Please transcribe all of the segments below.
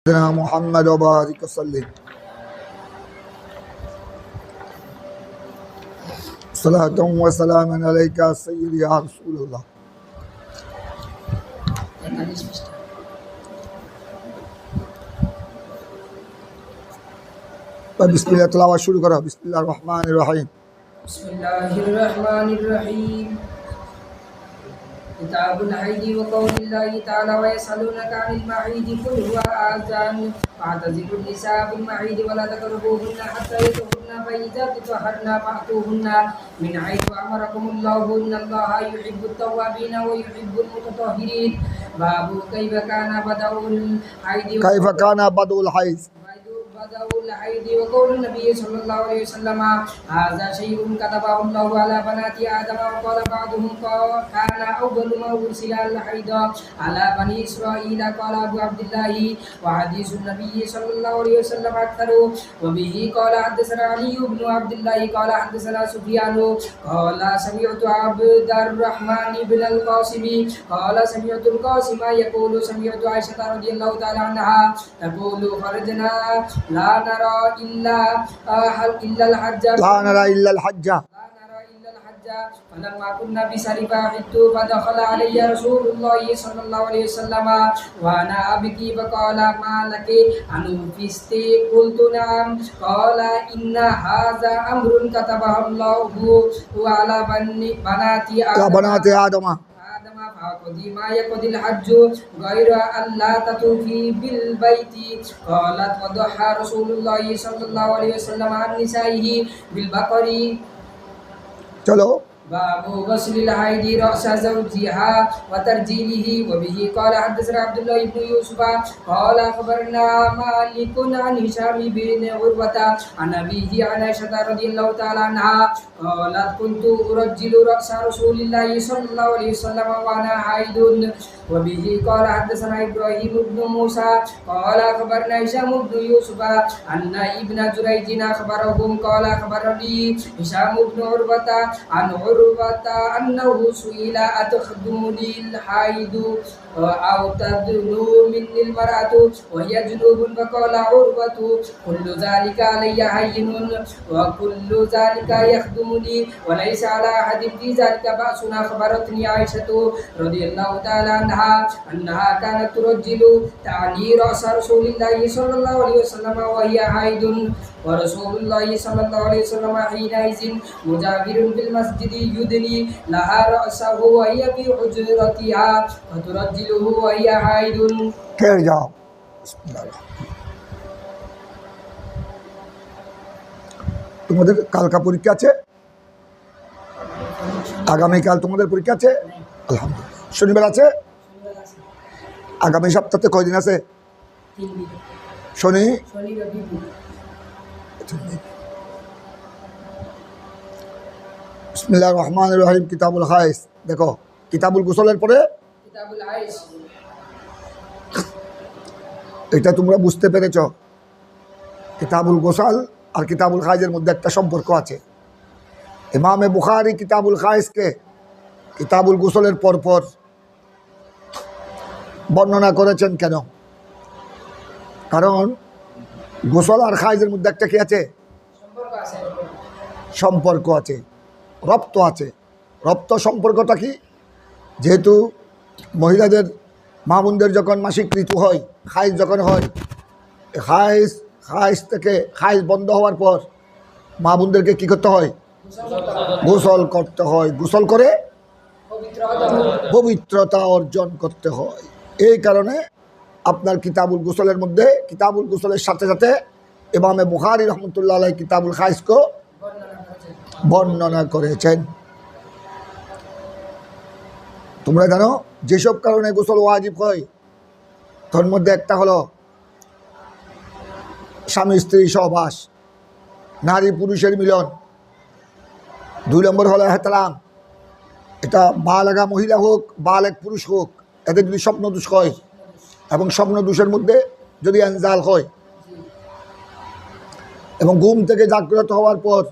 محمد وبارك وسلم صلاة وسلاما عليك سيدي يا رسول الله. بسم الله تلاوة شروع کرو. بسم الله الرحمن الرحيم. بسم الله الرحمن الرحيم. كتاب الحيض وقول الله تعالى ويسألونك عن المحيض قل هو آذان فاعتزلوا النساء في المحيض ولا تقربوهن حتى يطهرن فإذا تطهرن فأتوهن من حيث أمركم الله إن الله يحب التوابين ويحب المتطهرين. باب كيف كان بدء الحيض وقول النبي صلى الله عليه وسلم هذا شيء كتبه الله على بنات آدم. وقال بعضهم كان أول ما أرسل الحيض على بني إسرائيل. قال أبو عبد الله وحديث النبي صلى الله عليه وسلم أكثر. وبه قال حدثنا علي بن عبد الله قال حدثنا سفيان قال سمعت عبد الرحمن بن القاسم قال سمعت القاسم يقول سمعت عائشة رضي الله تعالى عنها تقول خرجنا لا نرى إلا الحج فلما كنا بسرفا حدت فدخل علي رسول الله صلى الله عليه وسلم وأنا أبكي فقال ما لك أنفست؟ قلت نعم. قال إن هذا أمر كتبه الله على بنات آدم فقضي ما يقضي الحج غير أن لا تطوفي بالبيت. قالت وضحى رسول الله صلى الله عليه وسلم عن نسائه بالبقر. चलो باب غسل الحيض رأس زوجها وترجيله. وبه قال حدثنا عبد الله بن يوسف قال أخبرنا مالك عن هشام بن عروة عن أبيه عن عائشة رضي الله تعالى عنها قالت كنت أرجل رأس رسول الله صلى الله عليه وسلم وأنا حائض. وبه قال حدثنا إبراهيم بن موسى قال أخبرنا هشام بن يوسف أن ابن جريج أخبرهم قال أخبرني هشام بن عروة عن عروة أنه سئل أتخدمني الحائض أو تدنو مني المرأة وهي جنوب؟ فقال عروة كل ذلك علي هين وكل ذلك يخدمني وليس على أحد في ذلك بأس. أخبرتني عائشة رضي الله تعالى عنها أنها كانت ترجل تعني رأس رسول الله صلى الله عليه وسلم وهي حائض ورسول الله صلى الله عليه وسلم حينئذ مجاور بالمسجد يدني لها رأسه وهي في حجرتها فترجله وهي حائض. ठहर जाओ. তোমাদের কালকা পরীক্ষা আছে? আগামীকাল তোমাদের পরীক্ষা আছে? আলহামদুলিল্লাহ. শনিবার আছে? আগামী সপ্তাহে কয়দিন আছে? শনি বিসমিল্লাহির রহমানির রহিম. কিতাবুল হাইজ দেখো, কিতাবুল গোসলের পরে এটা তোমরা বুঝতে পেরেছ কিতাবুল গোসল আর কিতাবুল হাইজের মধ্যে একটা সম্পর্ক আছে. ইমামে বুখারী কিতাবুল হাইজকে কিতাবুল গোসলের পরপর বর্ণনা করেছেন কেন? কারণ গোসল আর হাইজের মধ্যে একটা কি আছে? সম্পর্ক আছে, রপ্ত আছে. রপ্ত সম্পর্কটা কি? যেহেতু মহিলাদের মা বোনদের যখন মাসিক ঋতু হয়, হাইজ যখন হয়, হাইজ থেকে হাইজ বন্ধ হওয়ার পর মা বোনদেরকে কী করতে হয়? গোসল করতে হয়. গোসল করে পবিত্রতা অর্জন করতে হয়. এই কারণে আপনার কিতাবুল গোসলের মধ্যে কিতাবুল গোসলের সাথে সাথে ইমামে বুখারী রহমতুল্লাহ আলাইহি কিতাবুল হাইজকে বর্ণনা করেছেন. তোমরা জানো যেসব কারণে গোসল ওয়াজিব হয় তার মধ্যে একটা হলো স্বামী স্ত্রী সহবাস, নারী পুরুষের মিলন. 2 নম্বর হলো ইহতিলাম. এটা বালেগা মহিলা হোক বালেগ পুরুষ হোক, এদের যদি স্বপ্ন দোষ হয় এবং স্বপ্ন দোষের মধ্যে যদি ইনজাল হয় এবং ঘুম থেকে জাগ্রত হওয়ার পর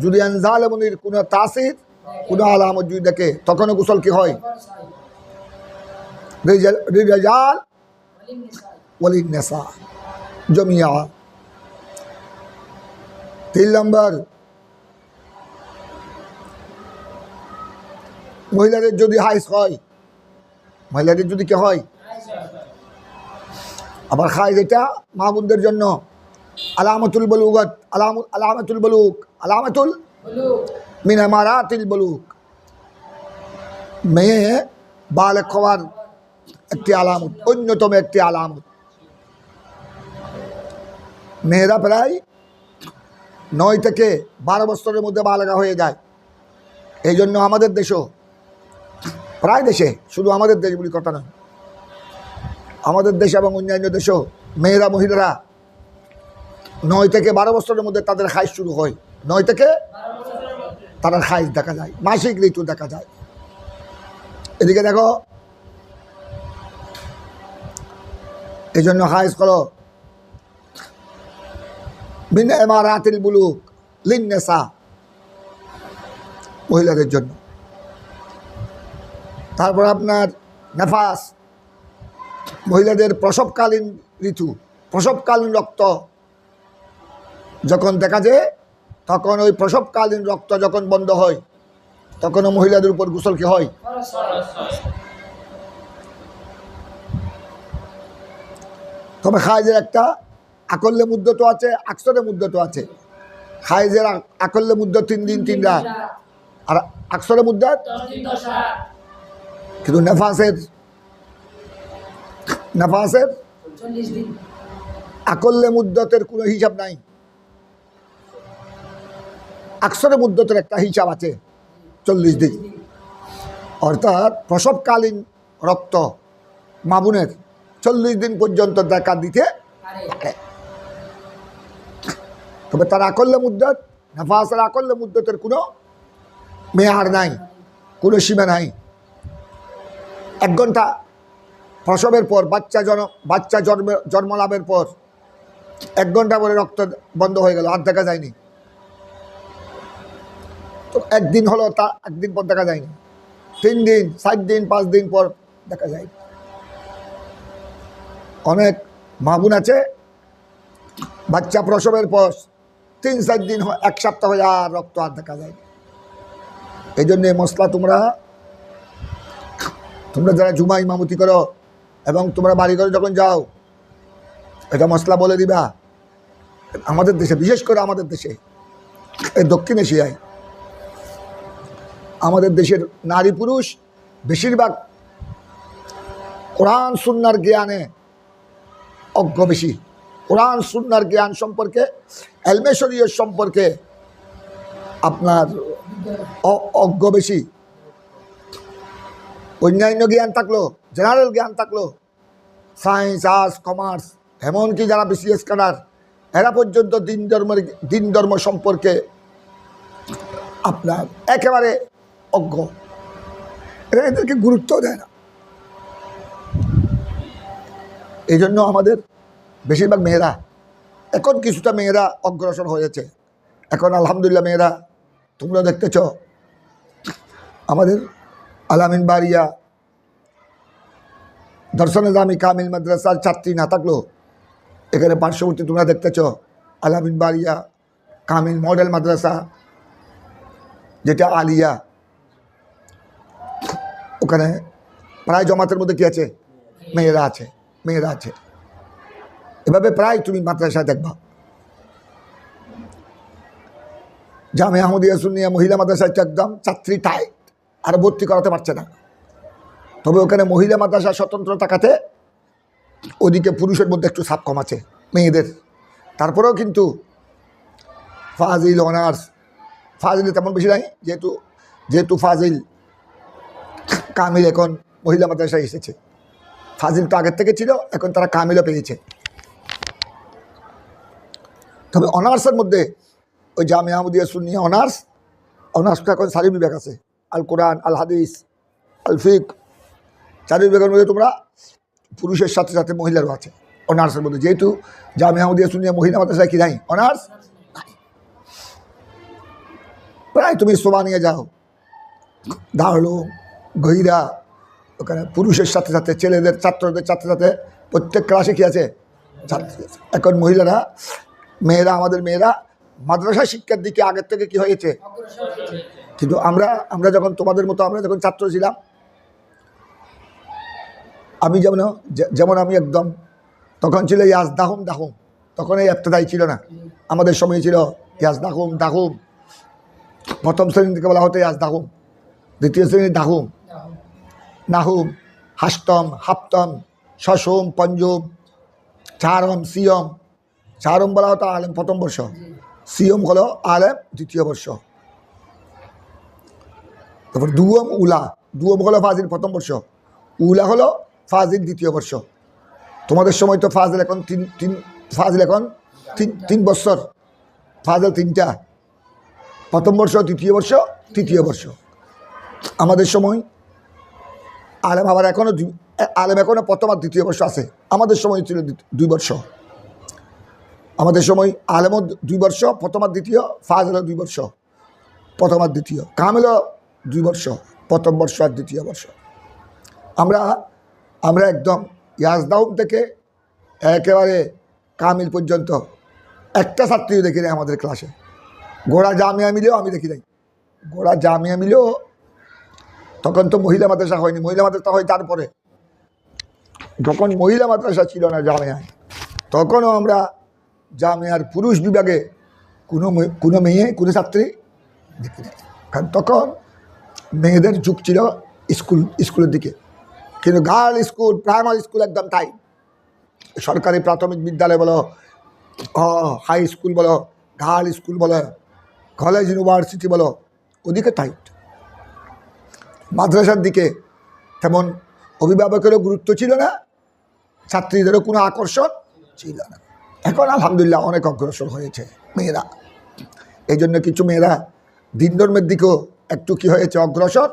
যদি ইনজাল এবং কোনো তাসির কোনো আলামত যদি দেখে তখনও গোসল কি হয়? রিজাল ওয়ালিন্নেসা জমিয়া। 3 নম্বর, মহিলাদের যদি হাইজ হয়, মহিলাদের যদি কি হয়, আবার হাইজ এটা মা বোনদের জন্য আলামাতুল বলুগত, আলামাতুল বলুক, আলামাতুল মিন আমারাতিল বলুক, মেয়ে বালেগ হওয়ার একটি আলামত, অন্যতম একটি আলামত। মেয়েরা প্রায় 9 থেকে 12 বছরের মধ্যে বালেগা হয়ে যায়। এই জন্য আমাদের দেশও, প্রায় দেশে, শুধু আমাদের দেশ বলি কথা নয়, আমাদের দেশ এবং অন্যান্য দেশেও মেয়েরা, মহিলারা 9 থেকে 12 বছরের মধ্যে তাদের হাইজ শুরু হয়। 9 থেকে তাদের হাইজ দেখা যায়, মাসিক ঋতু দেখা যায়। এদিকে দেখো, এই জন্য হাইজ করো মিন আমারাতিল বুলুক লিন্নেসা, মহিলাদের জন্য। তারপর আপনার নেফাস, মহিলাদের প্রসবকালীন ঋতু, প্রসবকালীন রক্ত যখন দেখা যায়, তখন ওই প্রসবকালীন রক্ত যখন বন্ধ হয়, তখনও মহিলাদের উপর গোসল কি হয়? তবে হাইজের একটা আকল্যে মুদ্দত আছে, আকসরে মুদ্দত আছে। হাইজের আকল্যে মুদ্দত 3 দিন 3 রাত, আর আকসরে মুদ্দত 10 দিন 10 রাত। কিন্তু নেফাসের 40 দিন। আকল্যে মুদ্দতের কোনো হিসাব নাই, আকসরে মুদ্দতের একটা হিসাব আছে, 40 দিন। অর্থাৎ প্রসবকালীন রক্ত মা বোনের 40 দিন পর্যন্ত দেখা দিতে পারে। তবে তার আকল্যে মুদ্দত, নেফাসের আকল্যে মুদ্দতের কোনো মেয়ার নাই, কোনো সীমা নাই। 1 ঘন্টা প্রসবের পর, বাচ্চা জন্মলাভের পর 1 ঘন্টা পরে রক্ত বন্ধ হয়ে গেল, আর দেখা যায়নি। তো 1 দিন হলো, তা 1 দিন পর দেখা যায়নি, 3 দিন, 7 দিন, 5 দিন পর দেখা যায়। অনেক মা বোন আছে বাচ্চা প্রসবের পর 3-4 দিন, 1 সপ্তাহ হয়ে আর রক্ত আর দেখা যায়। এই জন্যে মশলা তোমরা যারা জুমা ইমামতি করো এবং তোমরা বাড়ি ঘরে যখন যাও, এটা মশলা বলে দিবা। আমাদের দেশে, বিশেষ করে আমাদের দেশে, এই দক্ষিণ এশিয়ায় আমাদের দেশের নারী পুরুষ বেশিরভাগ কোরআন সুন্নাহর জ্ঞানে অজ্ঞ বেশি। কোরআন সুন্নাহর জ্ঞান সম্পর্কে, ইলমে শরীয়ত সম্পর্কে আপনার অজ্ঞ বেশি। অন্যান্য জ্ঞান থাকলো, জেনারেল জ্ঞান থাকলো, সায়েন্স, আর্টস, কমার্স, এমনকি যারা বিসিএস ক্যাডার, এরা পর্যন্ত দিন ধর্ম সম্পর্কে আপনার একেবারে অজ্ঞ। এরা এদেরকে গুরুত্ব দেয় না। এই জন্য আমাদের বেশিরভাগ মেয়েরা, এখন কিছুটা মেয়েরা অগ্রসর হয়েছে। এখন আলহামদুলিল্লাহ মেয়েরা, তোমরা দেখতেছ আমাদের আলামিন বাড়িয়া দর্শনে জামি কামিল মাদ্রাসার ছাত্রী না থাকলো, এখানে পার্শ্ববর্তী তোমরা দেখতেছ আলামিন বাড়িয়া কামিল মডেল মাদ্রাসা, যেটা আলিয়া, ওখানে প্রায় জমাতের মধ্যে কি আছে? মেয়েরা আছে। এভাবে প্রায় তুমি মাদ্রাসায় দেখবা। জামিয়া আহমদিয়া সুন্নিয়া মহিলা মাদ্রাসায় একদম ছাত্রী টাইট, আর ভর্তি করাতে পারছে না। তবে ওখানে মহিলা মাদ্রাসা স্বতন্ত্র থাকাতে ওদিকে পুরুষের মধ্যে একটু চাপ কম আছে মেয়েদের। তারপরেও কিন্তু ফাজিল, অনার্স, ফাজিল তেমন বেশি নাই, যেহেতু ফাজিল কামিল এখন মহিলা মাদ্রাসায় এসেছে। ফাজিল তো আগের থেকে ছিল, এখন তারা কামিলও পেয়েছে। তবে অনার্সের মধ্যে ওই জামিয়া আহমদিয়া সুন্নিয়া অনার্সটা এখন 4 বিভাগ আছে, আল কোরআন, আল হাদিস, আল ফিক। 4 বিভাগের মধ্যে তোমরা পুরুষের সাথে সাথে মহিলারও আছে অনার্সের মধ্যে। যেহেতু জামিয়া আহমদিয়া সুন্নিয়া মহিলা মাদ্রাসায় কি নাই, অনার্স। প্রায় তুমি সোবানিয়া যাও, দারুল গহিরা, ওখানে পুরুষের সাথে সাথে ছেলেদের, ছাত্রদের সাথে সাথে প্রত্যেক ক্লাসে কী আছে? ছাত্রী আছে। এখন মহিলারা, মেয়েরা, আমাদের মেয়েরা মাদ্রাসা শিক্ষার দিকে আগের থেকে কি হয়েছে? অগ্রসর হয়েছে। কিন্তু আমরা যখন তোমাদের মতো আমরা যখন ছাত্র ছিলাম, আমি যেমন আমি একদম তখন ছিল ইয়াজ দাহুম দাহুম, তখন এই এফতেদাই ছিল না। আমাদের সময় ছিল ইয়াজ দাহুম দাহুম, প্রথম শ্রেণী থেকে বলা হতো ইয়াজ দাহুম, দ্বিতীয় শ্রেণী দাহুম, নাহুম, হাস্তম, হাপ্তম, শশম, পঞ্জম, চারম, সিয়ম। চারম বলা হতো আলেম প্রথম বর্ষ, সিয়ম হলো আলেম দ্বিতীয় বর্ষ। তারপর দুয়ম, উলা। দুয়ম হলো ফাজিল প্রথম বর্ষ, উলা হলো ফাজিল দ্বিতীয় বর্ষ। তোমাদের সময় তো ফাজিল এখন ফাজিল এখন তিন বছর, ফাজিল তিনটা, প্রথম বর্ষ, দ্বিতীয় বর্ষ, তৃতীয় বর্ষ। আমাদের সময় আলেম আবার আলেম এখনও প্রথম আর দ্বিতীয় বর্ষ আছে। আমাদের সময় ছিল 2 বর্ষ। আমাদের সময় আলেমও 2 বর্ষ, প্রথম আর দ্বিতীয়, ফাজিলও 2 বর্ষ, প্রথম আর দ্বিতীয়, কামেলও 2 বর্ষ, প্রথম বর্ষ আর দ্বিতীয় বর্ষ। আমরা একদম ইয়াজদাউম থেকে একেবারে কামিল পর্যন্ত একটা ছাত্রীও দেখি নাই আমাদের ক্লাসে। গোড়া জামিয়া মিলেও আমি দেখি নাই। গোড়া জামিয়া মিলেও তখন তো মহিলা মাদ্রাসা হয়নি, মহিলা মাদ্রাসা হয় তারপরে। যখন মহিলা মাদ্রাসা ছিল না জামিয়ায়, তখনও আমরা জামিয়ার পুরুষ বিভাগে কোনো মেয়ে, কোনো ছাত্রী দেখি নাই। কারণ তখন মেয়েদের যুগ ছিল স্কুলের দিকে। কিন্তু গার্ল স্কুল, প্রাইমারি স্কুল একদম তাই। সরকারি প্রাথমিক বিদ্যালয় বলো, হাই স্কুল বলো, গার্ল স্কুল বলো, কলেজ ইউনিভার্সিটি বলো, ওদিকে টাইট। মাদ্রাসার দিকে তেমন অভিভাবকেরও গুরুত্ব ছিল না, ছাত্রীদেরও কোনো আকর্ষণ ছিল না। এখন আলহামদুলিল্লাহ অনেক অগ্রসর হয়েছে মেয়েরা। এই জন্য কিছু মেয়েরা দিন ধর্মের দিকেও একটু কি হয়েছে? অগ্রসর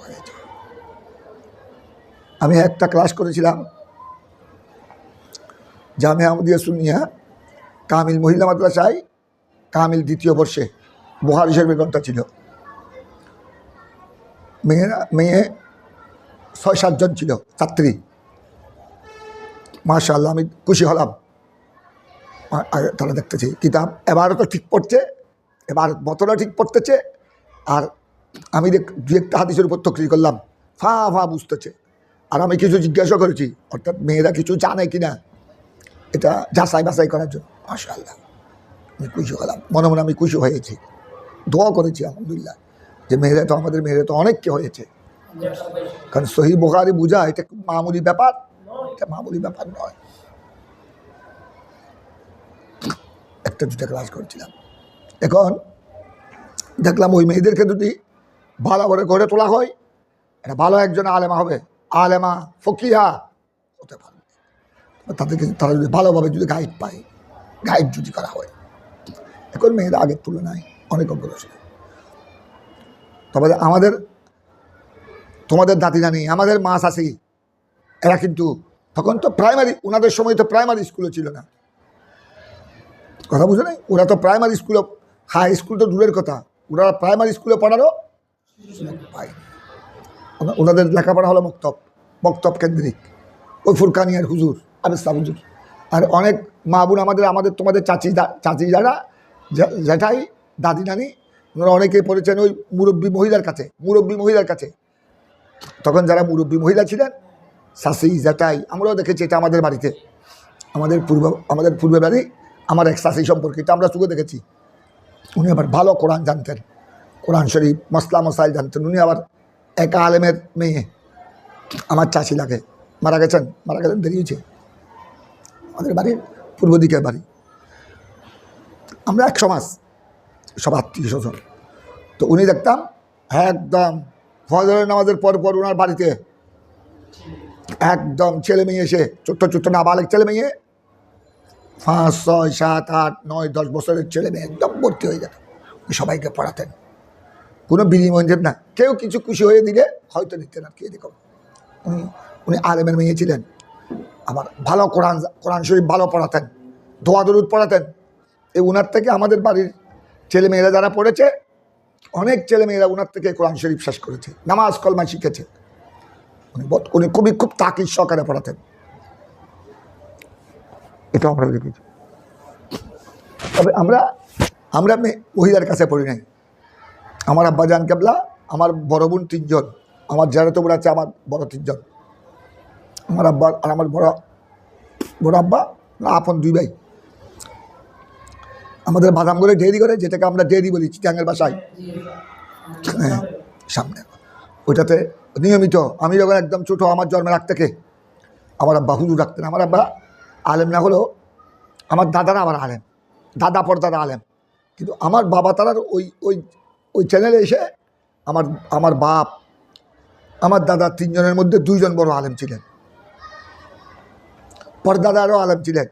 হয়েছে। আমি একটা ক্লাস করেছিলাম জামিয়া আহমদিয়া সুন্নিয়া কামিল মহিলা মাদ্রাসায়, কামিল দ্বিতীয় বর্ষে। বুখারী শরীফের গ্রন্থ ছিল। মেয়ে 6-7 জন ছিল ছাত্রী। মাশাআল্লাহ, আমি খুশি হলাম। তারা দেখতেছি কিতাব এবারও তো ঠিক পড়ছে, এবার মতটা ঠিক পড়তেছে। আর আমি 2-1টা হাদিসের উপর তকরির করলাম, ফা বুঝতেছে। আর আমি কিছু জিজ্ঞাসা করেছি, অর্থাৎ মেয়েরা কিছু জানে কিনা, এটা যাচাই বাছাই করার জন্য। মাশাআল্লাহ, আমি খুশি হলাম, মনে মনে আমি খুশি হয়েছি, দোয়া করেছি আলহামদুলিল্লাহ যে আমাদের মেয়েরা তো অনেক কি হয়েছে। কারণ সহিহ বুখারী বুঝা এটা মামুলি ব্যাপার, এটা মামুলি ব্যাপার নয়। 1টা-2টা ক্লাস করছিলাম। এখন দেখলাম ওই মেয়েদেরকে যদি ভালো করে গড়ে তোলা হয়, এটা ভালো একজন আলেমা হবে, আলেমা ফকিহা হতে পারবে। তারা যদি ভালোভাবে যদি গাইড যদি করা হয়, এখন মেয়েরা আগের তুলনায় অনেক অগ্রসর। তবে তোমাদের দাদি নানি, আমাদের মা শাশি, এরা কিন্তু তখন তো প্রাইমারি, ওনাদের সময় তো প্রাইমারি স্কুলও ছিল না। কথা বুঝো নাই? ওরা তো প্রাইমারি স্কুলে, হাই স্কুল তো দূরের কথা, ওরা প্রাইমারি স্কুলে পড়ারও পায়। ওনাদের লেখাপড়া হলো মক্তব কেন্দ্রিক, ওই ফুরকানিয়ার হুজুর, আবেস্তা হুজুর। আর অনেক মা বোন আমাদের তোমাদের চাচি যারা, জ্যাঠাই, দাদি নানি, ওনারা অনেকেই পড়েছেন ওই মুরব্বী মহিলার কাছে। তখন যারা মুরব্বী মহিলা ছিলেন, শাশি, জ্যাঠাই, আমরাও দেখেছি এটা আমাদের বাড়িতে, আমাদের পূর্বে বাড়ি, আমার এক শাশি সম্পর্কিত, আমরা চুকে দেখেছি। উনি আবার ভালো কোরআন জানতেন, কোরআন শরীফ, মসলা মসাইল জানতেন। উনি আবার এক আলেমের মেয়ে, আমার চাচি লাগে, মারা গেছেন বেরিয়েছে, আমাদের বাড়ির পূর্ব দিকের বাড়ি। আমরা এক সমাজ, সব আত্মীয় স্বজন। তো উনি দেখতাম একদম ফজরের নামাজের পর ওনার বাড়িতে একদম ছেলে মেয়ে এসে, ছোট্ট নাবালেক ছেলে মেয়ে, 5, 6, 7, 8, 9, 10 বছরের ছেলে মেয়ে একদম ভর্তি হয়ে যেত। সবাইকে পড়াতেন, কোনো বিনিময় দেন না। কেউ কিছু খুশি হয়ে দিলে হয়তো দিতেন আর কি। এরকম উনি আলেমের মেয়ে ছিলেন, আবার ভালো কোরআন শরীফ ভালো পড়াতেন, দোয়া দরুদ পড়াতেন। এই উনার থেকে আমাদের বাড়ির ছেলেমেয়েরা যারা পড়েছে, অনেক ছেলেমেয়েরা উনার থেকে কোরআন শরীফ শেষ করেছে, নামাজ কলমা শিখেছে। উনি খুব তাকিদ সহকারে পড়াতেন। এটা আমরা দেখেছি। তবে আমরা আমরা মহিলার কাছে পড়ি নাই। আমার আব্বাজান কেবলা, আমার বড় বোন 3 জন, আমার যারা তোমরা আছে আমার বড় 3 জন, আমার আব্বা আর আমার বড় আব্বা না আপন 2 ভাই। আমাদের বাদাম করে ডেয়ারি করে, যেটাকে আমরা ডেয়ারি বলি চিটাঙ্গের বাসায়, হ্যাঁ সামনে ওইটাতে নিয়মিত। আমি যখন একদম ছোটো, আমার জন্মের আগ থেকে আমার আব্বা হুজুর রাখতেন। আমার আব্বা আলেম না হলেও আমার দাদারা আবার আলেম, দাদা পরদাদা আলেম, কিন্তু আমার বাবা তারার ওই ওই ওই চ্যানেলে এসে আমার বাপ, আমার দাদা 3 জনের মধ্যে 2 জন বড় আলেম ছিলেন, পরদাদারও আলেম ছিলেন,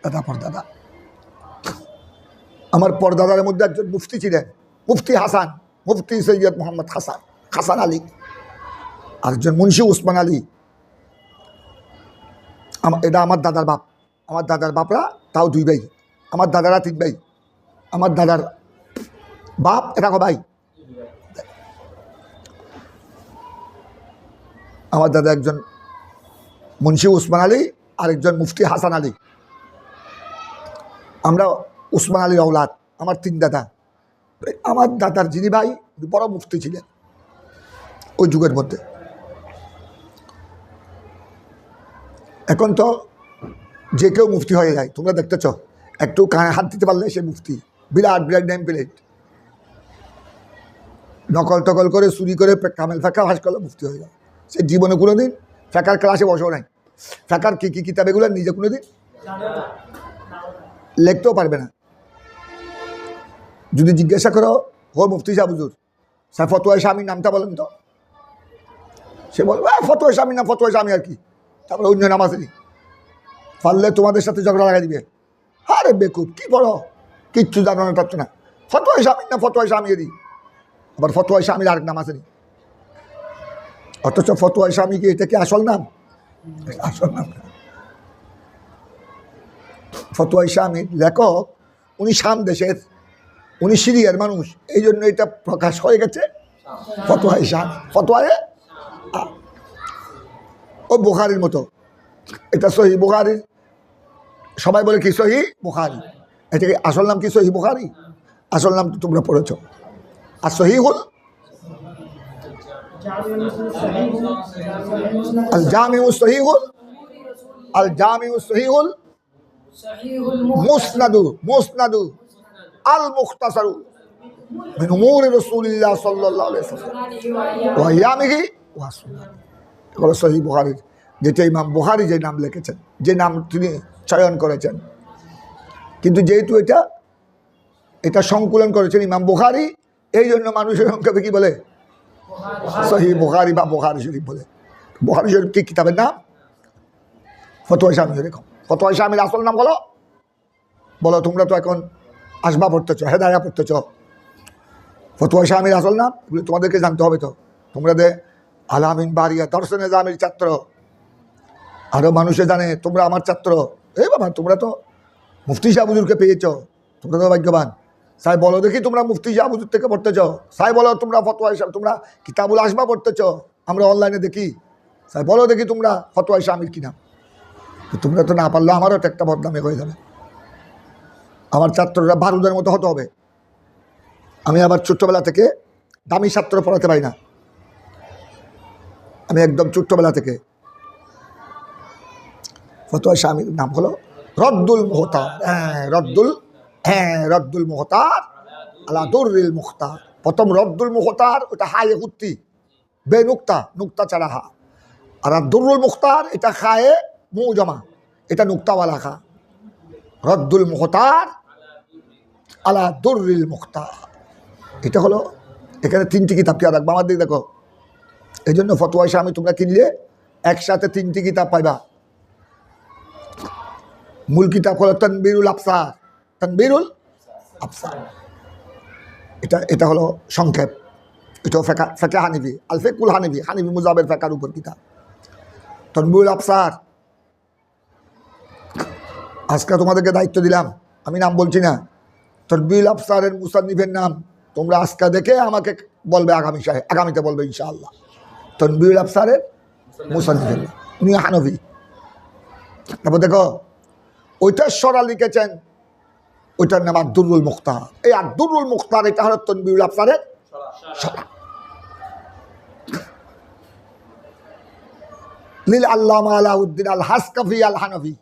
দাদা পরদাদা। আমার পরদাদার মধ্যে একজন মুফতি ছিলেন, মুফতি হাসান, মুফতি সৈয়দ মোহাম্মদ হাসান আলী, আরেকজন মুন্সি উসমান আলী। এটা আমার দাদার বাপ। আমার দাদার বাপরা তাও 2 ভাই, আমার দাদারা 3 ভাই, আমার দাদার বাপ এটা ভাই। আমার দাদা একজন মুন্সি উসমান আলী, আরেকজন মুফতি হাসান আলী। আমরা উসমান আলীর औलाद, আমার 3 দাদা। আমার দাদার যিনি ভাই বড় মুফতি ছিলেন ওই যুগের মধ্যে। এখন তো যে কেউ মুফতি হয়ে যায়, তোমরা দেখতেছ, একটু কানে হাত দিতে পারলে সে মুফতি। বিরাট বিরাট নেম প্লেট, নকল টকল করে চুরি করে কামেল ফেঁকা ভাস করলে মুফতি হয়ে যায়। সে জীবনে কোনো দিন ফেঁকার ক্লাসে বসেও নাই, ফেঁকার কী কী কিতাব এগুলো নিজে কোনো দিন লিখতেও পারবে না। যদি জিজ্ঞাসা করো হো মুফতি সাহেব হুজুর স্যার ফতোয়া স্বামীর নামটা বলেন তো, সে বলবে ফতোয়া স্বামী না, ফতোয়া স্বামী আর কি, তারপরে অন্য নাম আসেনি, পারলে তোমাদের সাথে ঝগড়া লাগাই দিবে। আরে বেকুব, কী বড় কিচ্ছু জানো না, পারছো না, ফতোয়া স্বামীর না, ফতোয়া স্বামীরই, আবার ফতোয়া স্বামীর আরেক নাম আসেনি। অথচ ফতোয়া স্বামী কি এটা কি আসল নাম? আসল নাম না। ফতোয়া স্বামীর লেখক উনি শাম দেশের, উনি সিরিয়ার মানুষ, এই জন্য এটা প্রকাশ হয়ে গেছে ফতোয়া স্বামী। ফতোয়ায় ও বুখারির মতো, এটা সহি বুখারির, সবাই বলে কি সহি বুখারি, এটা কি আসল নাম কি সহি বুখারি? আসল নাম তো তোমরা পড়েছ। আর সহি হল আল জামিউ সহিহুল, আল জামিউ সহিহুল মুসনাদু আল মুখতাসারু মিন উমুরি রাসূলিল্লাহ সাল্লাল্লাহু আলাইহি ওয়াসাল্লাম ওয়া ইয়ামিহি ওয়া সুন্নাহ। এগুলো সহিহ বুখারীর, যেটা ইমাম বুখারী যে নাম লিখেছেন, যে নাম তিনি চয়ন করেছেন। কিন্তু যেহেতু এটা সংকলন করেছেন ইমাম বুখারী, এই জন্য মানুষের সংক্ষেপে কি বলে সহিহ বুখারী বা বুখারী শরীফ বলে। বুখারী শরীফ কি কিতাবের নাম? ফতোয়া স্বামী। এরকম ফতোয়া স্বামীর আসল নাম বলো তোমরা তো এখন আসবা পড়তেছ, হেদায়া পড়তেছ, ফতোয়া স্বামীর আসল নাম এগুলো তোমাদেরকে জানতে হবে। তো তোমরা আলামিন বারিয়া দর্শনে জামির ছাত্র, আরও মানুষে জানে তোমরা আমার ছাত্র। এই বাবা, তোমরা তো মুফতি শাহ হুজুরকে পেয়েছ, তোমরা তো ভাগ্যবান। সাই বলো দেখি তোমরা মুফতি শাহ হুজুর থেকে পড়তেছ, সাই বলো তোমরা ফতোয়া হিসাব, তোমরা কিতাবুল আসবা পড়তেছ, আমরা অনলাইনে দেখি, সাই বলো দেখি তোমরা ফতোয়া স্বামীর কি নাম। তোমরা তো না পারলে আমারও তো একটা বদনামে হয়ে যাবে, আমার ছাত্ররা বারুদের মতো হতে হবে। আমি আবার ছোট্টবেলা থেকে দামি ছাত্র পড়াতে পারি না, আমি একদম ছোট্টবেলা থেকে। ফতোয়া স্বামীর নাম হলো রদ্দুল মুখতার। রদ্দুল মুখতার আলা দুররিল মুখতার। প্রথম রদ্দুল মুখতার, ওটা হায়ে হুত্তি বে নুক্তা ছাড়া হা। আর দুরুল মুখতার এটা খায়ে মুজমা, এটা নুক্তাওয়ালা খা। রদ্দুল মুখতার আলা দুররিল মুখতার, এটা হলো। এখানে 3টি কিতাব কি রাখবো আমার দিকে দেখো। এই জন্য ফতোয়া স্বামী তোমরা কিনলে একসাথে 3টি কিতাব পাইবা। মূল কিতাব হলো তানবীরুল আফসার, এটা হলো সংক্ষেপ। এটাও ফেকা হানিফি, আল ফিকুল হানিফি মুজাবের ফেকার উপর কিতাব। তানবীরুল আফসার আজকে তোমাদেরকে দায়িত্ব দিলাম, আমি নাম বলছি না। তানবীরুল আফসারের মুসান্নিফের নাম তোমরা আজকে দেখে আমাকে বলবে, আগামীতে বলবে ইনশাআল্লাহ। তানবীরুল আফসারের মুসান্নিফের উনি হানফি। তারপর দেখো ওইটার সরা লিখেছেন, ওইটার নাম আব্দুরুল মুখতার। এই আব্দুরুল মুখতার এটা হলো তনবীরুল আবসারের সরা। লিল আল্লামা আলাউদ্দিন আল হাসকাফি আল হানফি,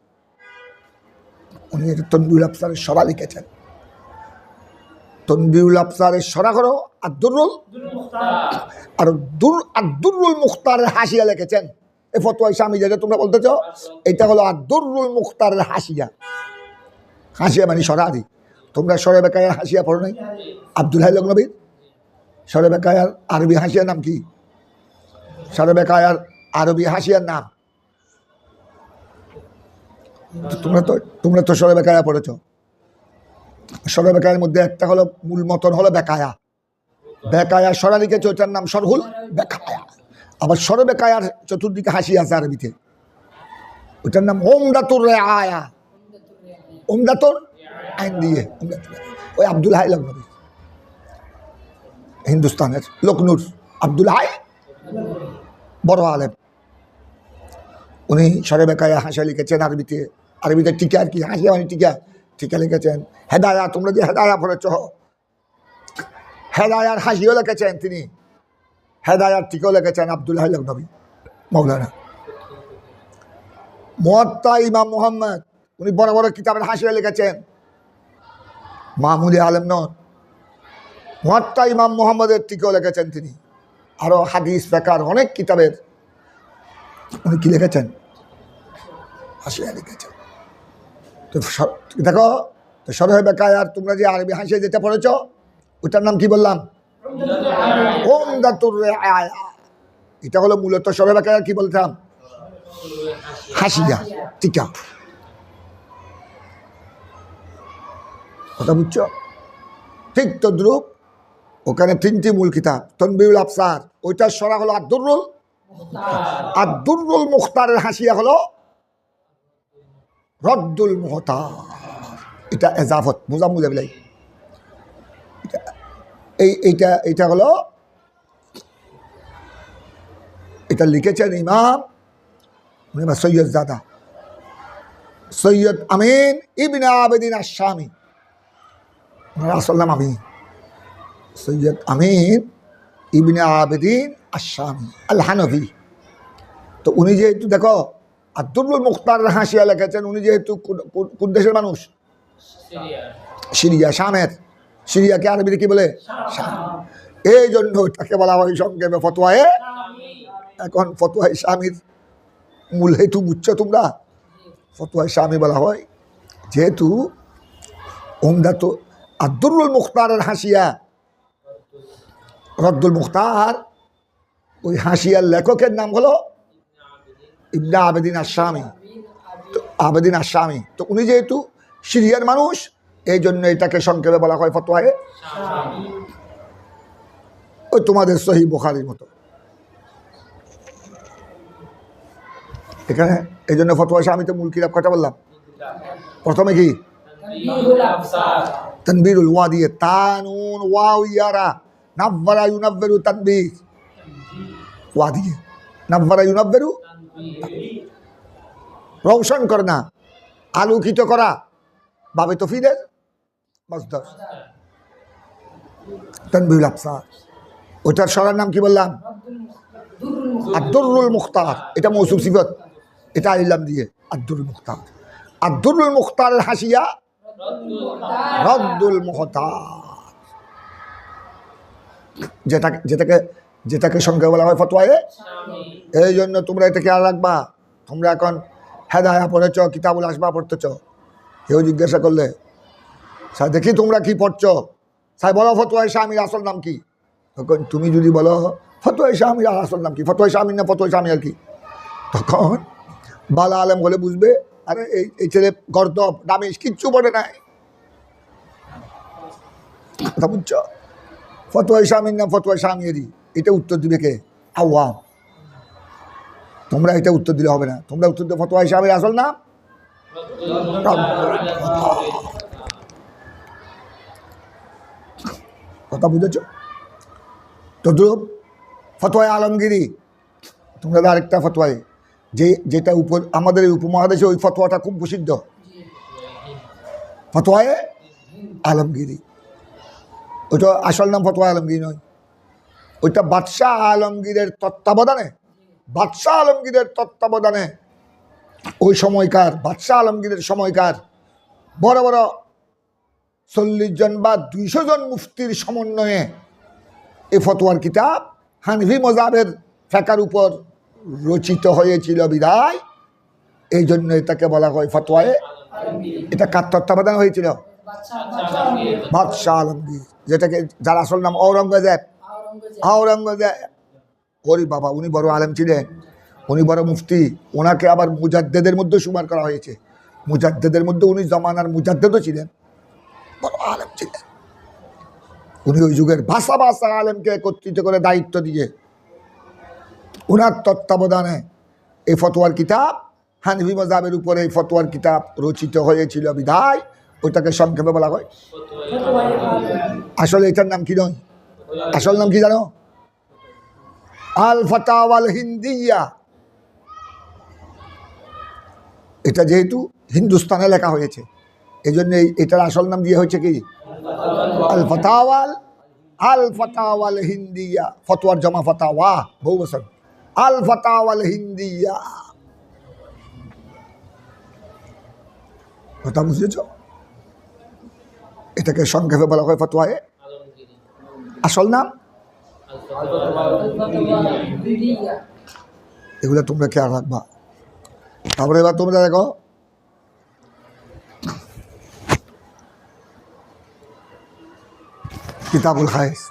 উনি তনবীরুল আবসারের সরা লিখেছেন। তনবীরুল আবসারের সরা করো আব্দুরুল, আর আব্দুরুল মুখতারের হাসিয়া লিখেছেন। এই ফতোয়া স্বামী যেটা তোমরা বলতেছ, এটা হলো আব্দুরুল মুখতারের হাসিয়া। হাসিয়া মানে সরাদি। তোমরা সরে বেকায়ার হাসিয়া পড়ো নাই? আব্দুল হাই লগ্নবীর সরে বেকায়ার আরবি হাসিয়ার নাম কি? সরে বেকায়ার আরবি হাসিয়ার নাম তোমরা তো সরে বেকায়া পড়েছ। সরে বেকায়ের মধ্যে একটা হলো মূল মতন হলো বেকায়া। বেকায়া সরা লিখেছে, ওইটার নাম সরহুল বেকায়া। আবার সরে বেকায়ার চতুর্দিকে হাসি আছে আরবিতে, ওইটার নাম ওমদাতুর রেআয়া। ওমদাতুর আইন দিয়ে ওই আব্দুল হাই লগ্নবী, হিন্দুস্তানের লখনৌর আব্দুল হাই, বড় আলেম। উনি সরে বেকায়া হাসিয়া লিখেছেন আরবিতে। আরবিতে টিকা আর কি, হাসিয়া মানে টিকা, টিকা লিখেছেন। হেদায়া, তোমরা যে হেদায়া পড়েছ, হেদায়ার হাসিও লিখেছেন তিনি, হেদায়ার টিকাও লিখেছেন আব্দুল হাই লগ্নবী মৌলানা। মুয়াত্তা ইমাম মুহাম্মদ, উনি বড় বড় কিতাবের হাসিয়া লিখেছেন, মামুলি আলেম নন। মুয়াত্তা ইমাম মুহাম্মদের টিকাও লিখেছেন তিনি। আরও হাদিস ফিকহ অনেক কিতাবের উনি কি লিখেছেন, হাসিয়া লিখেছেন। তো দেখো, তো সরহে বেকায়ার তোমরা যে আরবি হাসিয়া যেটা পড়েছ, ওটার নাম কি বললাম? ওমদাতুর রেআয়া। এটা হলো মূলত সরহে বেকায়ার কি বলতাম, হাসিয়া টিকা। কথা বুঝছো? ঠিক তদ্রুপ ওখানে তিনটি মূল কিতাব, তনবীরুল আবসার, ওইটার সরা হলো আব্দুরুল, আব্দুরুল মুখতারের হাসিয়া হলো রদ্দুল মুহতার। এটা এজাফত বুঝাম বুঝাবিলাই। এইটা হলো, এটা লিখেছেন ইমাম সৈয়দ জাদা, সৈয়দ আমিন ইবনে আবেদিন আশ-শামী। আসল নাম আমিন, সৈয়দ আমিন ইবনে আবেদিন আশ-শামী আল হানফি। তো উনি যেহেতু দেখো আব্দুরুল মুখতার হাসিয়া লিখেছেন, উনি যেহেতু কোন দেশের মানুষ? সিরিয়া, শামের। সিরিয়াকে আরবিতে কি বলে? শাম। এই জন্য তাকে বলা হয় সংক্ষেপে ফতোয়ায়ে। এখন ফতোয়ায়ে শামীর মূল হেতু বুঝছো তোমরা? ফতোয়ায়ে শামী বলা হয় যেহেতু উমদাত আব্দুরুল মুখতারের হাসিয়া রদ্দুল মুখতার, ওই হাসিয়ার লেখকের নাম হলো ইবনে আবেদিন আশ-শামী। তো আবেদিন আশ-শামী, তো উনি যেহেতু সিরিয়ার মানুষ, এই জন্য এটাকে সংক্ষেপে বলা হয় ফতোয়ায়ে শামী। ওই তোমাদের সহিহ বুখারীর মতো। এখানে এই জন্য ফতোয়ায়ে শামীতে মূল কিতাব কয়টা বললাম? প্রথমে কি? তানবীরুল ওয়া দিয়ে, তানুন ওয়াও ইয়ারা, নাব্বারা ইউনাব্বিরু তানবীর, ওয়া দিয়ে নাব্বারা ইউনাব্বিরু, রওশন করনা, আলোকিত করা, বাবে তফিদের মাসদার তানবীরুল আবসার। ওইটার সরার নাম কি বললাম? আব্দুরুল মুখতার। এটা মৌসুফ সিফত, এটা আইলাম দিয়ে আব্দুরুল মুখতার। আব্দুরুল মুখতারের হাসিয়া রদ্দুল মুহতার, যেটাকে সংখ্যা বলা হয় ফতোয়ায়ে। এই জন্য তোমরা এটা খেয়াল রাখবা। তোমরা এখন হেদায়া পড়েছ, কিতাবুল আসবা পড়তেছ, কেউ জিজ্ঞাসা করলে স্যার দেখি তোমরা কি পড়ছো, স্যার বলো ফতোয়ায়ে শামীর আসল নাম কি? তখন তুমি যদি বলো ফতোয়ায়ে শামীর আসল নাম কি, ফতোয়ায়ে শামীর না ফতোয়ায়ে শামী আর কি, তখন বালা আলেম বলে বুঝবে আরে এই ছেলে গর্দব নামিস, কিচ্ছু পড়ে নাই। কথা বুঝছো? ফতোয়ায়ে শামীর নাম ফতোয়ায়ে শামীরই, এটা উত্তর দিবে কে? আওয়াম। তোমরা এটা উত্তর দিলে হবে না। তোমরা উত্তর দিলে ফতোয়ায়ে শামীর আসল নাম কথা বুঝেছ? তদ্রুপ ফতোয়ায়ে আলমগীরি, তোমরা আরেকটা ফতোয়ায়ে যেটা আমাদের এই উপমহাদেশে ওই ফতোয়াটা খুব প্রসিদ্ধ। ফতোয়ায়ে আলমগীরি। ওইটা আসল নাম ফতোয়া আলমগীর নয়, ওইটা বাদশাহ আলমগীরের তত্ত্বাবধানে, বাদশাহ আলমগীরের তত্ত্বাবধানে ওই সময়কার বাদশাহ আলমগীরের সময়কার বড় বড় 40 জন বা 200 জন মুফতির সমন্বয়ে এই ফতোয়ার কিতাব হানফি মজাবের ফেকার উপর রচিত হয়েছিল বিধায় এই জন্য এটাকে বলা হয় ফতোয়ায়ে। এটা কার তত্ত্বাবধানে হয়েছিল? বাদশাহ আলমগীর, যেটাকে যার আসল নাম ঔরঙ্গজেব। ঔরঙ্গজেব, ওরে বাবা, উনি বড় আলেম ছিলেন, উনি বড় মুফতি। ওনাকে আবার মুজাদ্দেদের মধ্যে সুমার করা হয়েছে। মুজাদ্দেদের মধ্যে উনি জমানার মুজাদ্দেদও ছিলেন, বড় আলেম ছিলেন। উনি ওই যুগের ভাষা ভাষা আলেমকে একত্রিত করে দায়িত্ব দিয়ে ওনার তত্ত্বাবধানে এই ফতোয়ার কিতাব, হানফি মাযহাবের উপরে এই ফতোয়ার কিতাব রচিত হয়েছিল বিধায় ওইটাকে সংক্ষেপে বলা হয়। আসলে এটার নাম কি নয়, আসল নাম কি জানো? আল ফাতাওয়াল হিন্দিয়া। এটা যেহেতু হিন্দুস্তানে লেখা হয়েছে এই জন্য এটার আসল নাম দিয়ে হয়েছে কি আল ফাতাওয়াল, আল ফাতাওয়াল হিন্দিয়া। ফতোয়ার জমা ফাতাওয়া, বহু বছর। আল ফাতাওয়াল হিন্দিয়া, কথা বুঝেছ? এটাকে সংক্ষেপে বলা হয় ফতোয়ায়ে। আসল নাম এগুলো তোমরা খেয়াল রাখবা। তারপরে এবার তোমরা দেখো কিতাবুল হায়েস।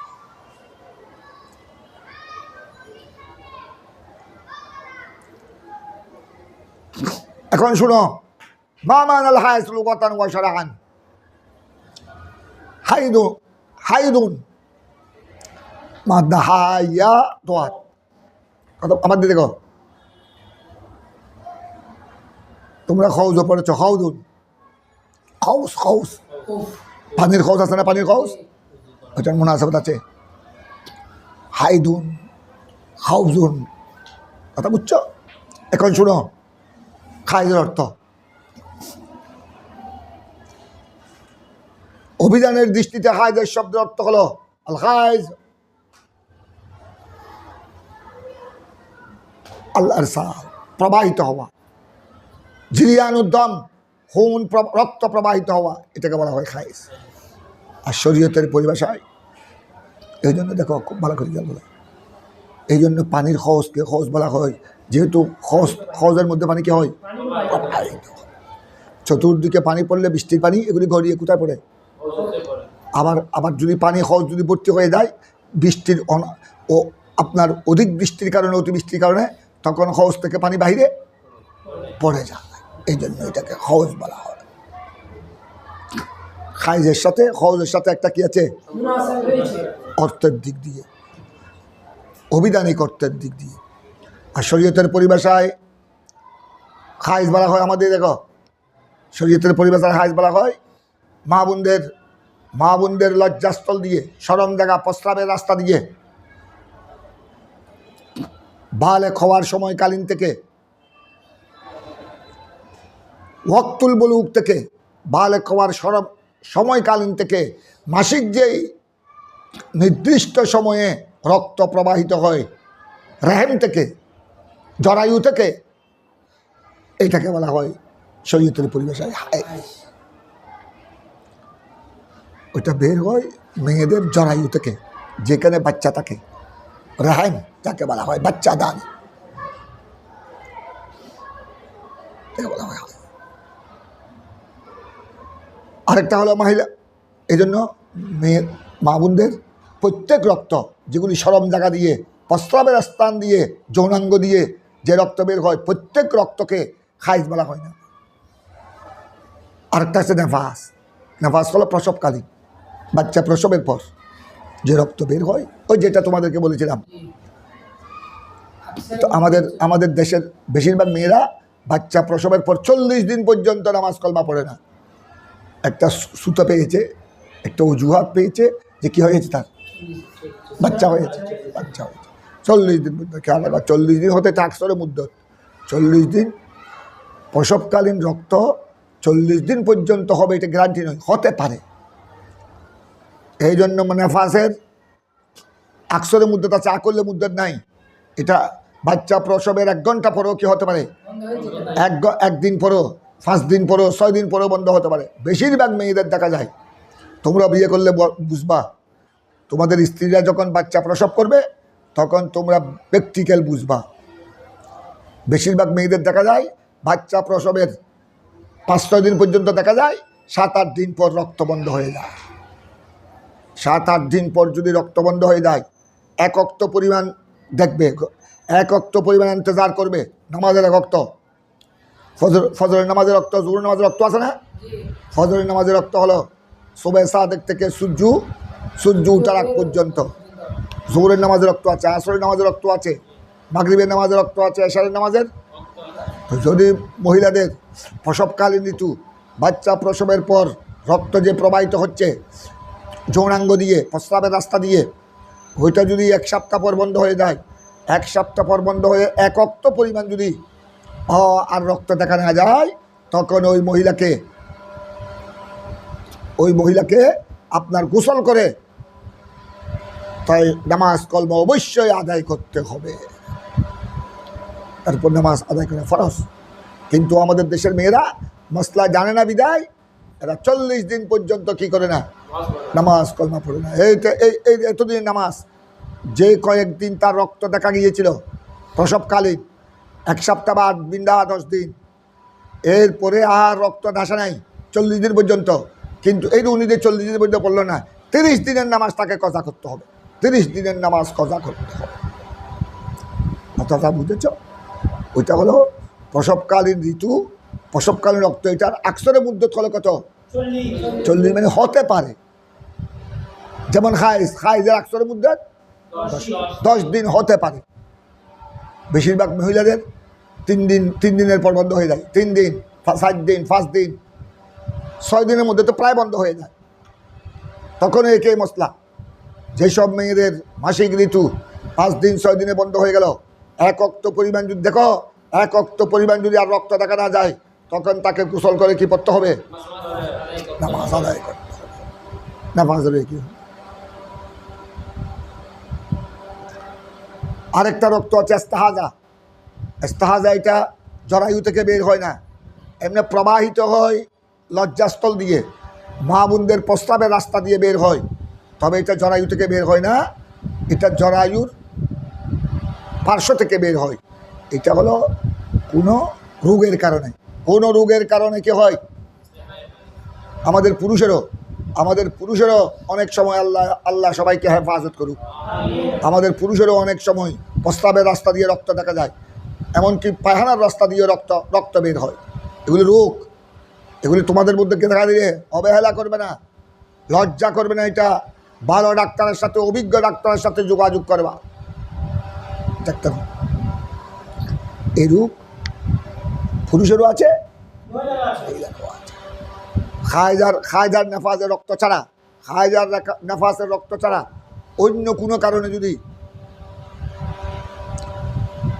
এখন শুনো, মা মানাল হায়েস লুগাতান ওয়া শারআন। হাইদুন মাদ্দা হাইয়া দোয়াত। আমাদের দেখো, তোমরা খৌজ পড়েছ, খাউদুন, খাউস, খাউস, পানির খৌস আছে না, পানির খৌস, ওটার মুনাসাবাত আছে। হাইদুন, খাউজুন, কথা বুঝছো? এখন শুনো খাইজের অর্থ। অভিধানের দৃষ্টিতে হাইজের শব্দের অর্থ হলো আল হাইজ আল আরসাল, প্রবাহিত হওয়া। জিরিয়ানুদ্দম, খুন, রক্ত প্রবাহিত হওয়া, এটাকে বলা হয় খাইজ। আর শরীয়তের পরিভাষায় এই জন্য দেখো খুব ভালো করে খেয়াল বলে, এই জন্য পানির খোঁজকে খোঁজ বলা হয়, যেহেতু খোঁজের মধ্যে পানি কি হয়? প্রবাহিত। চতুর্দিকে পানি পড়লে বৃষ্টির পানি এগুলি গড়িয়ে কোথায় পড়ে? আবার যদি পানি খোঁজ যদি ভর্তি হয়ে যায় বৃষ্টির ও আপনার অধিক বৃষ্টির কারণে, অতিবৃষ্টির কারণে, তখন খোঁজ থেকে পানি বাইরে পড়ে যায়। এই জন্য এটাকে খোঁজ বলা হয়। খাইজের সাথে খোঁজের সাথে একটা কি আছে? অর্থের দিক দিয়ে, অভিধানিক অর্থের দিক দিয়ে। আর শরীয়তের পরিভাষায় খাইজ বলা হয়, আমাদের দেখো শরীয়তের পরিভাষায় খাইজ বলা হয় মা বোনদের লজ্জাস্থল দিয়ে, শরম জায়গা, প্রস্রাবের রাস্তা দিয়ে বালেগ হওয়ার সময়কালীন থেকে, ওয়াক্তুল বুলুগ থেকে, বালেগ হওয়ার সময়কালীন থেকে মাসিক যেই নির্দিষ্ট সময়ে রক্ত প্রবাহিত হয় রেহেম থেকে, জরায়ু থেকে, এইটাকে বলা হয় শরীয়তের পরিভাষায় হায়েজ। ওইটা বের হয় মেয়েদের জরায়ু থেকে, যেখানে বাচ্চা থাকে, রেহেম যাকে বলা হয়, বাচ্চা দান, বলা হয়। আরেকটা হলো মহিলা। এই জন্য মেয়ের মা বোনদের প্রত্যেক রক্ত যেগুলি শরম জায়গা দিয়ে, প্রস্রাবের স্থান দিয়ে, যৌনাঙ্গ দিয়ে যে রক্ত বের হয়, প্রত্যেক রক্তকে খাইজ বলা হয় না। আরেকটা আছে নেফাস। নেফাস হলো প্রসবকালীন, বাচ্চা প্রসবের পর যে রক্ত বের হয়, ওই যেটা তোমাদেরকে বলেছিলাম। তো আমাদের দেশের বেশিরভাগ মেয়েরা বাচ্চা প্রসবের পর 40 দিন পর্যন্ত নামাজ কলমা পড়ে না। একটা সুতো পেয়েছে, একটা অজুহাত পেয়েছে যে কি হয়েছে, তার বাচ্চা হয়েছে। 40 দিন পর্যন্ত খেয়াল রাখা, 40 দিন হতে টাকসরে মুদ্দত, 40 দিন প্রসবকালীন রক্ত 40 দিন পর্যন্ত হবে এটা গ্যারান্টি নয়, হতে পারে। এই জন্য নেফাসের আকসরের মুদ্দত আছে, আকলের মুদ্দত নাই। এটা বাচ্চা প্রসবের 1 ঘন্টা পরেও কি হতে পারে, বন্ধ হয়ে যেতে পারে। একদিন পরেও, 5 দিন পরেও, 6 দিন পরেও বন্ধ হতে পারে। বেশিরভাগ মেয়েদের দেখা যায়, তোমরা বিয়ে করলে বুঝবা, তোমাদের স্ত্রীরা যখন বাচ্চা প্রসব করবে তখন তোমরা প্র্যাকটিক্যাল বুঝবা। বেশিরভাগ মেয়েদের দেখা যায় বাচ্চা প্রসবের 5-6 দিন পর্যন্ত দেখা যায়, 7-8 দিন পর রক্ত বন্ধ হয়ে যায়। 7-8 দিন পর যদি রক্ত বন্ধ হয়ে যায়, 1 অক্ত পরিমাণ দেখবে, 1 অক্ত পরিমাণ ইন্তজার করবে, নামাজের 1 অক্ত, ফজরের নামাজের রক্ত, জোহরের নামাজের রক্ত আছে না? ফজরের নামাজের রক্ত হলো সুবহে সাদেক থেকে সূর্য উঠার আগ পর্যন্ত। জোহরের নামাজের রক্ত আছে, আসরের নামাজের রক্ত আছে, মাগরিবের নামাজের রক্ত আছে, এশারের নামাজের। যদি মহিলাদের প্রসবকালীন ঋতু, বাচ্চা প্রসবের পর রক্ত যে প্রবাহিত হচ্ছে যৌনাঙ্গ দিয়ে, প্রস্রাবের রাস্তা দিয়ে, ওইটা যদি 1 সপ্তাহ পর বন্ধ হয়ে যায়, 1 সপ্তাহ পর বন্ধ হয়ে 1 অক্ত পরিমাণ যদি আর রক্ত দেখা না যায়, তখন ওই মহিলাকে আপনার গোসল করে তাই নামাজ কলমা অবশ্যই আদায় করতে হবে। তারপর নামাজ আদায় করে ফরজ। কিন্তু আমাদের দেশের মেয়েরা মশলা জানে না বিদায় এরা 40 দিন পর্যন্ত কি করে না, নামাজ কলমা পড়ে না। এই এতদিনের নামাজ, যে কয়েকদিন তার রক্ত দেখা গিয়েছিল প্রসবকালীন, 1 সপ্তাহ বা 8 দিন বা 10 দিন, এরপরে আর রক্ত আসে নাই 40 দিন পর্যন্ত। কিন্তু এই উনি যে 40 দিন পর্যন্ত পড়লো না, 30 দিনের নামাজ তাকে কজা করতে হবে, 30 দিনের নামাজ কজা করতে হবে। কথাটা বুঝেছ? ওইটা হলো প্রসবকালীন ঋতু, প্রসবকালীন রক্ত। এটার আকসরের মুদ্দত হলো কত? 40, মানে হতে পারে। যেমন খাইজের আকসরের মুদ্দত 10 দিন হতে পারে। বেশিরভাগ মহিলাদের 3 দিনের পর বন্ধ হয়ে যায়, 3 দিন, 7 দিন, 5 দিন, 6 দিনের মধ্যে তো প্রায় বন্ধ হয়ে যায়। তখন একে মশলা, যেসব মেয়েদের মাসিক ঋতু 5 দিন 6 দিনে বন্ধ হয়ে গেল, 1 অক্ত পরিমাণ যদি দেখো, 1 অক্ত পরিমাণ যদি আর রক্ত দেখা না যায়, তখন তাকে গোসল করে কি পড়তে হবে, নামাজ আদায় করতে হবে। নামাজ আদায় কি হবে? আরেকটা রক্ত আছে ইস্তেহাজা। ইস্তেহাজা এটা জরায়ু থেকে বের হয় না, এমনি প্রবাহিত হয় লজ্জাস্থল দিয়ে, মা বোনদের প্রস্রাবের রাস্তা দিয়ে বের হয়। তবে এটা জরায়ু থেকে বের হয় না, এটা জরায়ুর পার্শ্ব থেকে বের হয়। এটা হলো কোনো রোগের কারণে কি হয়? আমাদের পুরুষেরও অনেক সময় আল্লাহ সবাইকে হেফাজত করুক। আমাদের পুরুষেরও অনেক সময় প্রস্রাবের রাস্তা দিয়ে রক্ত দেখা যায়, এমনকি পায়খানার রাস্তা দিয়ে রক্ত বের হয়। এগুলি রোগ, এগুলি তোমাদের মধ্যে দেখা দিলে অবহেলা করবে না, লজ্জা করবে না। এটা ভালো ডাক্তারের সাথে, অভিজ্ঞ ডাক্তারের সাথে যোগাযোগ করবা। ডাক্তার, এই রোগ পুরুষেরও আছে, মহিলারও আছে। খায়জার নেফাসের রক্ত ছাড়া, খায়জার নেফাসের রক্ত ছাড়া অন্য কোনো কারণে যদি,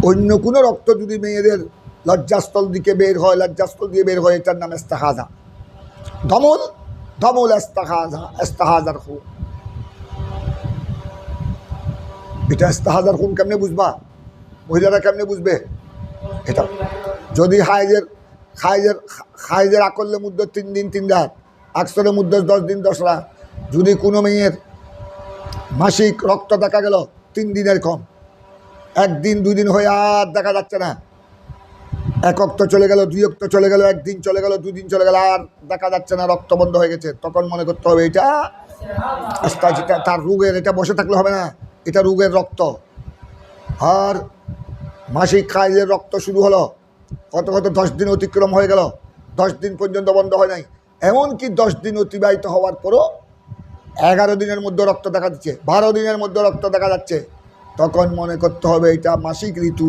অন্য কোনো রক্ত যদি মেয়েদের লজ্জাস্থল দিকে বের হয়, লজ্জাস্থল দিয়ে বের হয়, এটার নাম ইস্তেহাজা। দমল ইস্তেহাজার খুন। এটা ইস্তেহাজার খুন কেমনে বুঝবা? মহিলারা কেমনে বুঝবে এটা? যদি খাইজের আকল্লে মুদ্দত 3 দিন 3 রাত, আকসরের মুদ্দত 10 দিন 10 রাত। যদি কোনো মেয়ের মাসিক রক্ত দেখা গেল 3 দিনের কম, 1 দিন 2 দিন হয়ে আর দেখা যাচ্ছে না, 1 অক্ত চলে গেল, 2 অক্ত চলে গেল, 1 দিন চলে গেল, 2 দিন চলে গেল, আর দেখা যাচ্ছে না, রক্ত বন্ধ হয়ে গেছে, তখন মনে করতে হবে এটা তার রোগের, এটা বসে থাকলে হবে না, এটা রোগের রক্ত। আর মাসিক খাইজের রক্ত শুরু হলো, কত 10 দিন অতিক্রম হয়ে গেল, 10 দিন পর্যন্ত বন্ধ হয় নাই, এমনকি 10 দিন অতিবাহিত হওয়ার পরও 11 দিনের মধ্যে রক্ত দেখা যাচ্ছে, 12 দিনের মধ্যে রক্ত দেখা যাচ্ছে, তখন মনে করতে হবে এটা মাসিক ঋতু,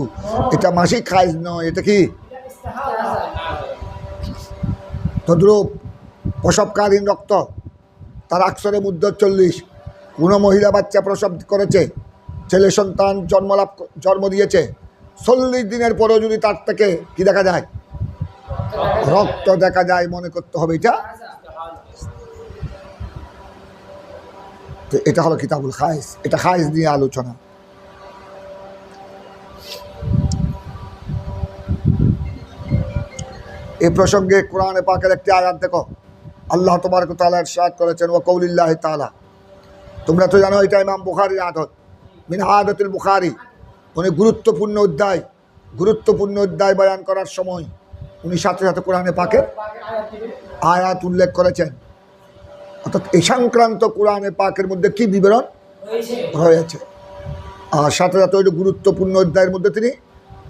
এটা মাসিক খাইজ নয়, এটা কি? তদ্রূপ প্রসবকালীন রক্ত, তার আকসরের মুদ্দত 40। কোনো মহিলা বাচ্চা প্রসব করেছে, ছেলে সন্তান জন্ম দিয়েছে, 40 দিনের পরেও যদি তার থেকে কি দেখা যায়, রক্ত দেখা যায় মনে করতে হবে এটা। তো এটা হলো কিতাবুল খায়েস, এটা খায়েস নিয়ে আলোচনা। এই প্রসঙ্গে কোরআনে পাকের একটি আয়াত দেখো, আল্লাহ তাবারক ওয়া তাআলা ইরশাদ করেছেন ওয়া কওলিল্লাহি তাআলা। তোমরা তো জানো এটা ইমাম বুখারীর আদত, মিন আদাতুল বুখারী। উনি গুরুত্বপূর্ণ অধ্যায় বয়ান করার সময় উনি সাথে সাথে কোরআনে পাকের আয়াত উল্লেখ করেছেন। অর্থাৎ এই সংক্রান্ত কোরআনে পাকের মধ্যে কি বিবরণ রয়েছে, আর সাথে সাথে ওই গুরুত্বপূর্ণ অধ্যায়ের মধ্যে তিনি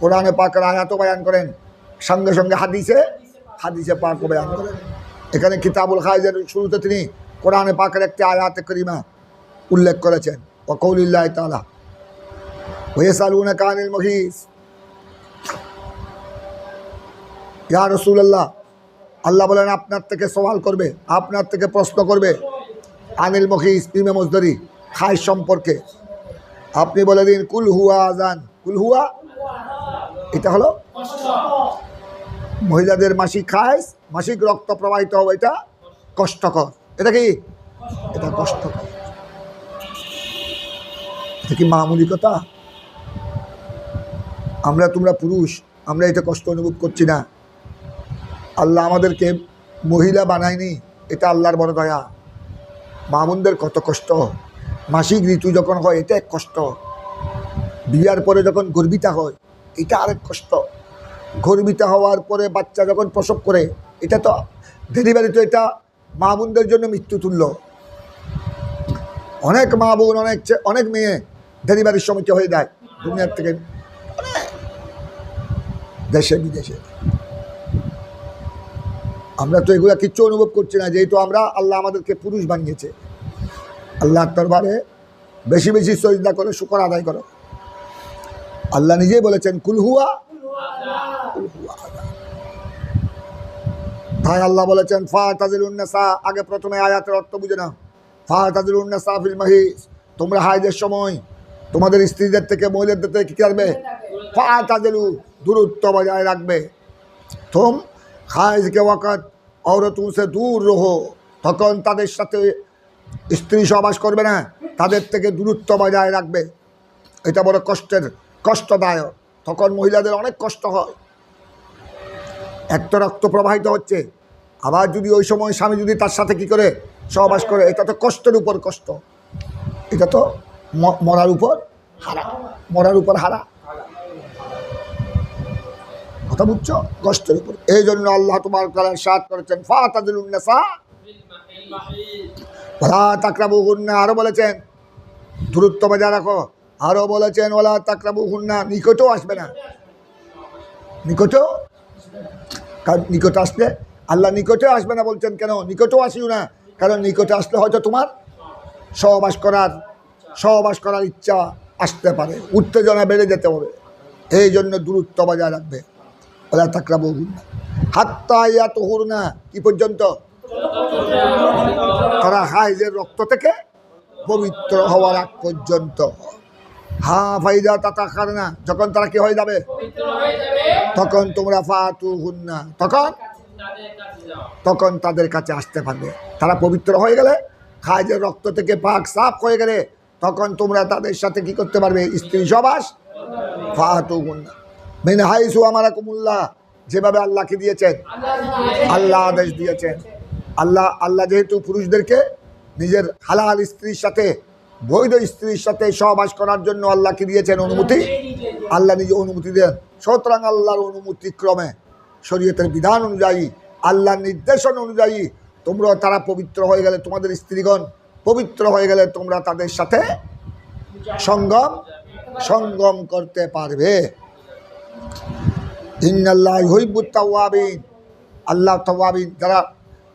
কোরআনে পাকের আয়াতও বয়ান করেন, সঙ্গে সঙ্গে হাদিসে পাকও বয়ান করেন। এখানে কিতাবুল খায়েজের শুরুতে তিনি কোরআনে পাকের একটি আয়াতে করিমা উল্লেখ করেছেন ওয়া কওলিল্লাহি তাআলা ওয়া ইয়াসালুনাকা আনিল মহিস। ইয়া রাসূলুল্লাহ, আল্লাহ বলেন আপনার থেকে সওয়াল করবে, আপনার থেকে প্রশ্ন করবে আনিল মহিস, পিমে মজদরি, খায় সম্পর্কে। আপনি বলে দিন কুল হুয়া আযান। কুল হুয়া এটা হলো মহিলাদের মাসিক খায়, মাসিক রক্ত প্রবাহিত হবে, এটা কষ্টকর। এটা কি? এটা কষ্টকর। এটা কি মামুলি কথা? তোমরা পুরুষ, আমরা এটা কষ্ট অনুভব করছি না। আল্লাহ আমাদেরকে মহিলা বানায়নি, এটা আল্লাহর বড় দয়া। মামুনদের কত কষ্ট, মাসিক ঋতু যখন হয় এটা এক কষ্ট, বিয়ার পরে যখন গর্বিতা হয় এটা আরেক কষ্ট, গর্বিতা হওয়ার পরে বাচ্চা যখন প্রসব করে এটা তো ডেলিভারি, তো এটা মা বোনদের জন্য মৃত্যু তুল্য। অনেক মা বোন, অনেক মেয়ে ডেলিভারির সময় হয়ে যায় দুনিয়ার থেকে, দেশে বিদেশে। আমরা তো এগুলা কিচ্ছু অনুভব করছি না, যেহেতু আল্লাহ আমাদেরকে পুরুষ বানিয়েছে। আল্লাহর দরবারে বেশি বেশি সজদা করে শুকর আদায় করো। আল্লাহ নিজেই বলেছেন কুল হুয়া। তাই আল্লাহ বলেছেন ফাতাজিলুন নিসা। আগে প্রথমে আয়াতের অর্থ বুঝে নাও। ফাতাজিলুন নিসা ফিল মাহিস, তোমরা হাইজের সময় তোমাদের স্ত্রীদের থেকে, মহিলাদের থেকে কি করবে? ফাতাজিলু, দূরত্ব বজায় রাখবে। তুম হাইজ কে ওয়াকত औरतों से दूर रहो, তখন তাদের সাথে স্ত্রী সহবাস করবে না, তাদের থেকে দূরত্ব বজায় রাখবে। এটা বড় কষ্টদায়ক। তখন মহিলাদের অনেক কষ্ট হয়। এক তো রক্ত প্রবাহিত হচ্ছে, আবার যদি ওই সময় স্বামী যদি তার সাথে কি করে সহবাস করে, এটা তো কষ্টের উপর কষ্ট, এটা তো মরার উপর হারা। কথা বুঝছো? কষ্টের উপর। এই জন্য আল্লাহ তোমার ইরশাদ করেছেন ফাতাজিলুন নিসা ওয়ালা তাকরাবুহুন্না। আরো বলেছেন দূরত্ব বজায় রাখো। আরো বলেছেন ওয়ালা তাকরাবুহুন্না, নিকটেও আসবে না। নিকটে আসলে আল্লাহ নিকটে আসবে না বলছেন কেন? নিকটেও আসিও না, কারণ নিকটে আসলে হয়তো তোমার সহবাস করার ইচ্ছা আসতে পারে, উত্তেজনা বেড়ে যেতে হবে। এই জন্য দূরত্ব বজায় রাখবে। ওয়ালা তাকরাবুহুন্না হাত্তা ইয়াতুহুরনা, কি পর্যন্ত? তারা হাইজের রক্ত থেকে পবিত্র হওয়ার আগ পর্যন্ত। ফাইদা তাতাখারনা, যখন তারা কি হয়ে যাবে তখন তোমরা ফাতুহুন্না, তখন তাদের কাছে আসতে পারবে। তারা পবিত্র হয়ে গেলে, হাইজের রক্ত থেকে পাক সাফ হয়ে গেলে, তখন তোমরা তাদের সাথে কি করতে পারবে? স্ত্রী সহবাস। ফাতুহুন্না মিন হাইসু আমারাকুমুল্লাহ, যেভাবে আল্লাহকে দিয়েছেন, আল্লাহ আদেশ দিয়েছেন। আল্লাহ যেহেতু পুরুষদেরকে নিজের হালাল স্ত্রীর সাথে, বৈধ স্ত্রীর সাথে সহবাস করার জন্য আল্লাহকে দিয়েছেন অনুমতি, আল্লাহ নিজে অনুমতি দেন। সুতরাং আল্লাহর অনুমতি ক্রমে, শরীয়তের বিধান অনুযায়ী, আল্লাহর নির্দেশন অনুযায়ী তারা পবিত্র হয়ে গেলে, তোমাদের স্ত্রীগণ পবিত্র হয়ে গেলে তোমরা তাদের সাথে সঙ্গম করতে পারবে। ইন্নাল্লাহ ইউহিব্বুত তাওয়াবিন, আল্লাহ তাওয়াবিন,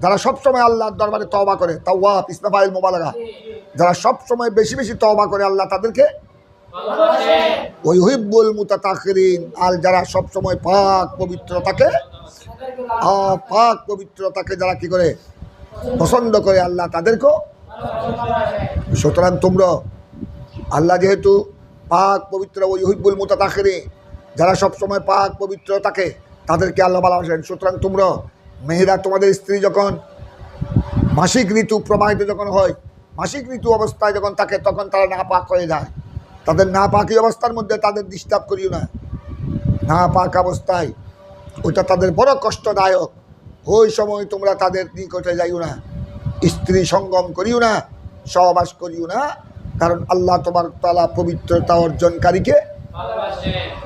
যারা সবসময় আল্লাহর দরবারে তওবা করে। তাওয়াব ইসমে ফাইল মুবালাগা, যারা সবসময় বেশি বেশি তওবা করে আল্লাহ তাদেরকে ওয়া ইউহিব্বুল মুতাতাখিরিন, আর যারা সবসময় পাক পবিত্রতাকে যারা কি করে পছন্দ করে আল্লাহ তাদেরকেও। সুতরাং তোমরা, আল্লাহ যেহেতু পাক পবিত্র, ওয়া ইউহিব্বুল মুতাতাখিরিন, যারা সবসময় পাক পবিত্র থাকে তাদেরকে আল্লাহ ভালোবাসেন। সুতরাং তোমরা মেয়েরা তোমাদের স্ত্রী যখন মাসিক ঋতু প্রবাহিত যখন হয়, মাসিক ঋতু অবস্থায় যখন থাকে, তখন তারা নাপাক হয়ে যায়। তাদের নাপাকি অবস্থার মধ্যে তাদের ডিস্টার্ব করিও না। নাপাক অবস্থায় ওইটা তাদের বড় কষ্টদায়ক। ওই সময় তোমরা তাদের নিকটে যাইও না, স্ত্রী সঙ্গম করিও না, সহবাস করিও না, কারণ আল্লাহ তাবারক ওয়া তাআলা পবিত্রতা অর্জনকারীকে ভালোবাসেন।